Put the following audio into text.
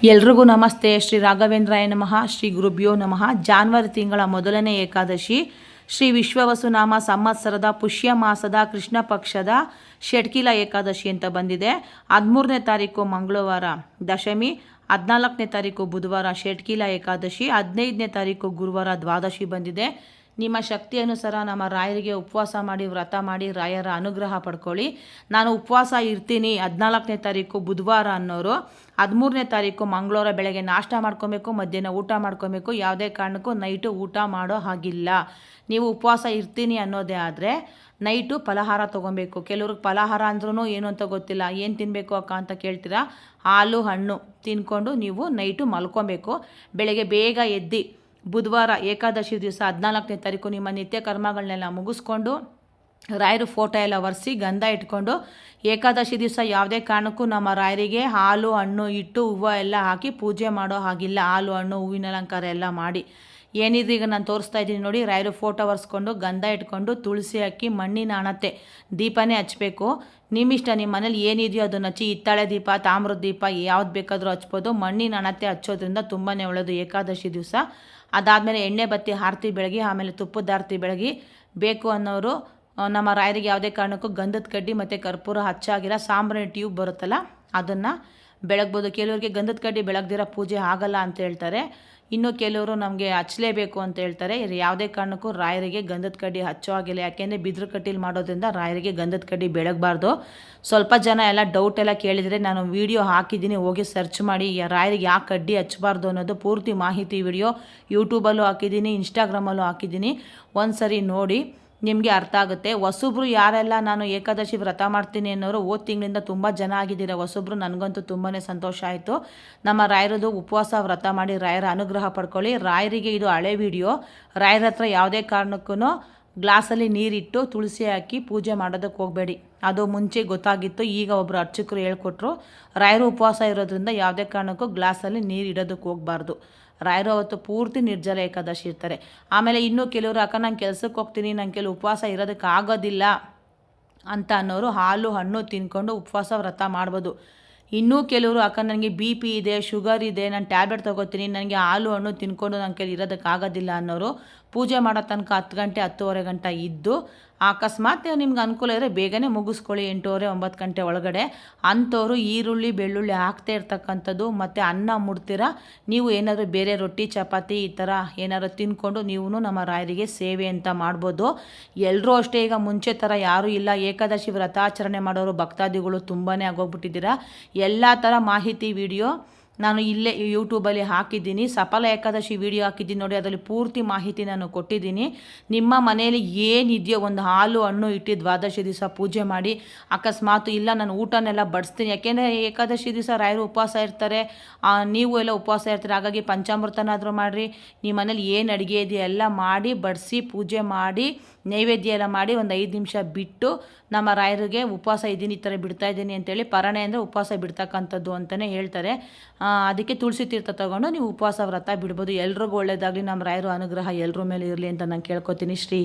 ಎಲ್ರಿಗೂ ನಮಸ್ತೆ. ಶ್ರೀ ರಾಘವೇಂದ್ರಾಯ ನಮಃ. ಶ್ರೀ ಗುರುಭ್ಯೋ ನಮಃ. ಜಾನ್ವರಿ ತಿಂಗಳ ಮೊದಲನೇ ಏಕಾದಶಿ ಶ್ರೀ ವಿಶ್ವವಸುನಾಮ ಸಂವತ್ಸರದ ಪುಷ್ಯ ಮಾಸದ ಕೃಷ್ಣ ಪಕ್ಷದ ಷಟ್ಕಿಲ ಏಕಾದಶಿ ಅಂತ ಬಂದಿದೆ. 13ನೇ ತಾರೀಕು ಮಂಗಳವಾರ ದಶಮಿ, 14ನೇ ತಾರೀಕು ಬುಧವಾರ ಷಟ್ಕಿಲ ಏಕಾದಶಿ, 15ನೇ ತಾರೀಕು ಗುರುವಾರ ದ್ವಾದಶಿ ಬಂದಿದೆ. ನಿಮ್ಮ ಶಕ್ತಿ ಅನುಸಾರ ನಮ್ಮ ರಾಯರಿಗೆ ಉಪವಾಸ ಮಾಡಿ ವ್ರತ ಮಾಡಿ ರಾಯರ ಅನುಗ್ರಹ ಪಡ್ಕೊಳ್ಳಿ. ನಾನು ಉಪವಾಸ ಇರ್ತೀನಿ 14ನೇ ತಾರೀಕು ಬುಧವಾರ ಅನ್ನೋರು 13ನೇ ತಾರೀಕು ಮಂಗಳವಾರ ಬೆಳಗ್ಗೆ ನಾಷ್ಟ ಮಾಡ್ಕೊಬೇಕು, ಮಧ್ಯಾಹ್ನ ಊಟ ಮಾಡ್ಕೊಬೇಕು. ಯಾವುದೇ ಕಾರಣಕ್ಕೂ ನೈಟು ಊಟ ಮಾಡೋ ಹಾಗಿಲ್ಲ. ನೀವು ಉಪವಾಸ ಇರ್ತೀನಿ ಅನ್ನೋದೇ ಆದರೆ ನೈಟು ಫಲಹಾರ ತೊಗೊಬೇಕು. ಕೆಲವ್ರಿಗೆ ಫಲಹಾರ ಅಂದ್ರೂ ಏನು ಅಂತ ಗೊತ್ತಿಲ್ಲ. ಏನು ತಿನ್ನಬೇಕು ಅಕ್ಕ ಅಂತ ಕೇಳ್ತೀರಾ. ಹಾಲು ಹಣ್ಣು ತಿನ್ಕೊಂಡು ನೀವು ನೈಟು ಮಲ್ಕೊಬೇಕು. ಬೆಳಗ್ಗೆ ಬೇಗ ಎದ್ದು ಬುಧವಾರ ಏಕಾದಶಿ ದಿವಸ 14ನೇ ತಾರೀಕು ನಿಮ್ಮ ನಿತ್ಯ ಕರ್ಮಗಳನ್ನೆಲ್ಲ ಮುಗಿಸ್ಕೊಂಡು ರಾಯರು ಫೋಟೋ ಎಲ್ಲ ಒರೆಸಿ ಗಂಧ ಇಟ್ಕೊಂಡು ಏಕಾದಶಿ ದಿವಸ ಯಾವುದೇ ಕಾರಣಕ್ಕೂ ನಮ್ಮ ರಾಯರಿಗೆ ಹಾಲು ಹಣ್ಣು ಇಟ್ಟು ಹೂವು ಎಲ್ಲ ಹಾಕಿ ಪೂಜೆ ಮಾಡೋ ಹಾಗಿಲ್ಲ. ಹಾಲು ಹಣ್ಣು ಹೂವಿನ ಅಲಂಕಾರ ಎಲ್ಲ ಮಾಡಿ ಏನಿದ್ರೆ ಈಗ ನಾನು ತೋರಿಸ್ತಾ ಇದ್ದೀನಿ ನೋಡಿ. ರಾಯರು ಫೋಟೋ ಒರೆಸ್ಕೊಂಡು ಗಂಧ ಇಟ್ಕೊಂಡು ತುಳಸಿ ಹಾಕಿ ಮಣ್ಣಿನ ಹಣತೆ ದೀಪನೇ ಹಚ್ಚಬೇಕು. ನಿಮ್ಮಿಷ್ಟ, ನಿಮ್ಮ ಮನೇಲಿ ಏನಿದೆಯೋ ಅದನ್ನು ಹಚ್ಚಿ. ಹಿತ್ತಾಳೆ ದೀಪ, ತಾಮ್ರದ ದೀಪ ಯಾವ್ದು ಬೇಕಾದರೂ ಹಚ್ಬೋದು. ಮಣ್ಣಿನ ಹಣತೆ ಹಚ್ಚೋದ್ರಿಂದ ತುಂಬಾ ಒಳ್ಳೆಯದು ಏಕಾದಶಿ ದಿವಸ. ಅದಾದಮೇಲೆ ಎಣ್ಣೆ ಬತ್ತಿ ಆರತಿ ಬೆಳಗಿ, ಆಮೇಲೆ ತುಪ್ಪದ ಆರತಿ ಬೆಳಗಿ. ಬೇಕು ಅನ್ನೋರು ನಮ್ಮ ರಾಯರಿಗೆ ಯಾವುದೇ ಕಾರಣಕ್ಕೂ ಗಂಧದ ಕಡ್ಡಿ ಮತ್ತು ಕರ್ಪೂರ ಹಚ್ಚಾಗಿರೋ ಸಾಂಬ್ರಾಣಿ ಟ್ಯೂಬ್ ಬರುತ್ತಲ್ಲ ಅದನ್ನು ಬೆಳಗ್ಬೋದು. ಕೆಲವರಿಗೆ ಗಂಧದ ಕಡ್ಡಿ ಬೆಳಗ್ದಿರೋ ಪೂಜೆ ಆಗಲ್ಲ ಅಂತ ಹೇಳ್ತಾರೆ. ಇನ್ನು ಕೆಲವರು ನಮಗೆ ಹಚ್ಚಲೇಬೇಕು ಅಂತ ಹೇಳ್ತಾರೆ. ಯಾವುದೇ ಕಾರಣಕ್ಕೂ ರಾಯರಿಗೆ ಗಂಧದ ಕಡ್ಡಿ ಹಚ್ಚೋ ಆಗಿಲ್ಲ. ಯಾಕೆಂದರೆ ಬಿದ್ರ ಕಡ್ಡಿಲಿ ಮಾಡೋದ್ರಿಂದ ರಾಯರಿಗೆ ಗಂಧದ ಕಡ್ಡಿ ಬೆಳಗಬಾರ್ದು. ಸ್ವಲ್ಪ ಜನ ಎಲ್ಲ ಡೌಟ್ ಎಲ್ಲ ಕೇಳಿದರೆ ನಾನು ವಿಡಿಯೋ ಹಾಕಿದ್ದೀನಿ, ಹೋಗಿ ಸರ್ಚ್ ಮಾಡಿ. ರಾಯರಿಗೆ ಯಾಕೆ ಕಡ್ಡಿ ಹಚ್ಚಬಾರ್ದು ಅನ್ನೋದು ಪೂರ್ತಿ ಮಾಹಿತಿ ವಿಡಿಯೋ ಯೂಟ್ಯೂಬಲ್ಲೂ ಹಾಕಿದ್ದೀನಿ, ಇನ್ಸ್ಟಾಗ್ರಾಮಲ್ಲೂ ಹಾಕಿದ್ದೀನಿ. ಒಂದು ಸರಿ ನೋಡಿ, ನಿಮಗೆ ಅರ್ಥ ಆಗುತ್ತೆ. ಹೊಸಬ್ರು ಯಾರೆಲ್ಲ ನಾನು ಏಕಾದಶಿ ವ್ರತ ಮಾಡ್ತೀನಿ ಅನ್ನೋರು ಹೋದ ತಿಂಗಳಿಂದ ತುಂಬ ಜನ ಆಗಿದ್ದೀರ ಹೊಸಬ್ರು. ನನಗಂತೂ ತುಂಬಾ ಸಂತೋಷ ಆಯಿತು. ನಮ್ಮ ರಾಯರದು ಉಪವಾಸ ವ್ರತ ಮಾಡಿ ರಾಯರ ಅನುಗ್ರಹ ಪಡ್ಕೊಳ್ಳಿ. ರಾಯರಿಗೆ ಇದು ಹಳೆ ವಿಡಿಯೋ. ರಾಯರ ಹತ್ರ ಯಾವುದೇ ಕಾರಣಕ್ಕೂ ಗ್ಲಾಸಲ್ಲಿ ನೀರಿಟ್ಟು ತುಳಸಿ ಹಾಕಿ ಪೂಜೆ ಮಾಡೋದಕ್ಕೆ ಹೋಗಬೇಡಿ. ಅದು ಮುಂಚೆ ಗೊತ್ತಾಗಿತ್ತು, ಈಗ ಒಬ್ಬರು ಅರ್ಚಕರು ಹೇಳ್ಕೊಟ್ರು. ರಾಯರು ಉಪವಾಸ ಇರೋದ್ರಿಂದ ಯಾವುದೇ ಕಾರಣಕ್ಕೂ ಗ್ಲಾಸಲ್ಲಿ ನೀರು ಇಡೋದಕ್ಕೆ ಹೋಗಬಾರ್ದು. ರಾಯರು ಅವತ್ತು ಪೂರ್ತಿ ನಿರ್ಜಲ ಏಕಾದಶಿ ಇರ್ತಾರೆ. ಆಮೇಲೆ ಇನ್ನೂ ಕೆಲವರು ಅಕ್ಕ ನಾನು ಕೆಲಸಕ್ಕೆ ಹೋಗ್ತೀನಿ, ನಂಗೆ ಕೆಲವು ಉಪವಾಸ ಇರೋದಕ್ಕೆ ಆಗೋದಿಲ್ಲ ಅಂತ ಅನ್ನೋರು ಹಾಲು ಹಣ್ಣು ತಿನ್ಕೊಂಡು ಉಪವಾಸ ವ್ರತ ಮಾಡ್ಬೋದು. ಇನ್ನೂ ಕೆಲವರು ಅಕ್ಕ ನನಗೆ BP ಇದೆ, ಶುಗರ್ ಇದೆ, ನಾನು ಟ್ಯಾಬ್ಲೆಟ್ ತೊಗೋತೀನಿ, ನನಗೆ ಹಾಲು ಹಣ್ಣು ತಿನ್ಕೊಂಡು ನನ್ನ ಕೈಲಿ ಇರೋದಕ್ಕೆ ಆಗೋದಿಲ್ಲ ಅನ್ನೋರು ಪೂಜೆ ಮಾಡೋ ತನಕ 10 ಗಂಟೆ 10:30 ಗಂಟೆ ಇದ್ದು ಅಕಸ್ಮಾತ್ ನಿಮ್ಗೆ ಅನುಕೂಲ ಇದ್ದರೆ ಬೇಗನೆ ಮುಗಿಸ್ಕೊಳ್ಳಿ 8:30 9 ಗಂಟೆ ಒಳಗಡೆ. ಅಂಥವ್ರು ಈರುಳ್ಳಿ ಬೆಳ್ಳುಳ್ಳಿ ಹಾಕ್ತಾ ಇರ್ತಕ್ಕಂಥದ್ದು ಮತ್ತು ಅನ್ನ ಮುಡ್ತೀರ. ನೀವು ಏನಾದರೂ ಬೇರೆ ರೊಟ್ಟಿ ಚಪಾತಿ ಈ ಥರ ಏನಾದ್ರು ತಿನ್ಕೊಂಡು ನೀವು ನಮ್ಮ ರಾಯರಿಗೆ ಸೇವೆ ಅಂತ ಮಾಡ್ಬೋದು. ಎಲ್ಲರೂ ಅಷ್ಟೇ, ಈಗ ಮುಂಚೆ ಥರ ಯಾರೂ ಇಲ್ಲ. ಏಕಾದಶಿ ವ್ರತಾಚರಣೆ ಮಾಡೋರು ಭಕ್ತಾದಿಗಳು ತುಂಬಾ ಆಗೋಗ್ಬಿಟ್ಟಿದ್ದೀರಾ. ಎಲ್ಲ ಥರ ಮಾಹಿತಿ ವಿಡಿಯೋ ನಾನು ಇಲ್ಲೇ ಯೂಟ್ಯೂಬಲ್ಲಿ ಹಾಕಿದ್ದೀನಿ. ಸಫಲ ಏಕಾದಶಿ ವಿಡಿಯೋ ಹಾಕಿದ್ದೀನಿ ನೋಡಿ, ಅದರಲ್ಲಿ ಪೂರ್ತಿ ಮಾಹಿತಿ ನಾನು ಕೊಟ್ಟಿದ್ದೀನಿ. ನಿಮ್ಮ ಮನೆಯಲ್ಲಿ ಏನಿದೆಯೋ ಒಂದು ಹಾಲು ಹಣ್ಣು ಇಟ್ಟು ದ್ವಾದಶಿ ದಿವಸ ಪೂಜೆ ಮಾಡಿ. ಅಕಸ್ಮಾತ್ ಇಲ್ಲ ನಾನು ಊಟನೆಲ್ಲ ಬಡಿಸ್ತೀನಿ, ಯಾಕೆಂದರೆ ಏಕಾದಶಿ ದಿವಸ ರಾಯರು ಉಪವಾಸ ಇರ್ತಾರೆ, ನೀವು ಎಲ್ಲ ಉಪವಾಸ ಇರ್ತೀರ. ಹಾಗಾಗಿ ಪಂಚಾಮೃತನಾದರೂ ಮಾಡಿರಿ. ನಿಮ್ಮ ಮನೇಲಿ ಏನು ಅಡುಗೆ ಇದೆಯೋ ಎಲ್ಲ ಮಾಡಿ ಬಡಿಸಿ ಪೂಜೆ ಮಾಡಿ ನೈವೇದ್ಯ ಎಲ್ಲ ಮಾಡಿ ಒಂದು 5 ನಿಮಿಷ ಬಿಟ್ಟು ನಮ್ಮ ರಾಯರಿಗೆ ಉಪವಾಸ ಇದ್ದೀನಿ, ಈ ಥರ ಬಿಡ್ತಾ ಇದ್ದೀನಿ ಅಂತೇಳಿ. ಪರಣೆ ಅಂದರೆ ಉಪವಾಸ ಬಿಡ್ತಕ್ಕಂಥದ್ದು ಅಂತಲೇ ಹೇಳ್ತಾರೆ. ಅದಕ್ಕೆ ತುಳಸಿ ತೀರ್ಥ ತೊಗೊಂಡು ನೀವು ಉಪವಾಸ ವ್ರತ ಬಿಡ್ಬೋದು. ಎಲ್ರಿಗೂ ಒಳ್ಳೆಯದಾಗಲಿ. ನಮ್ಮ ರಾಯರು ಅನುಗ್ರಹ ಎಲ್ಲರ ಮೇಲೆ ಇರಲಿ ಅಂತ ನಾನು ಕೇಳ್ಕೊತೀನಿ. ಶ್ರೀ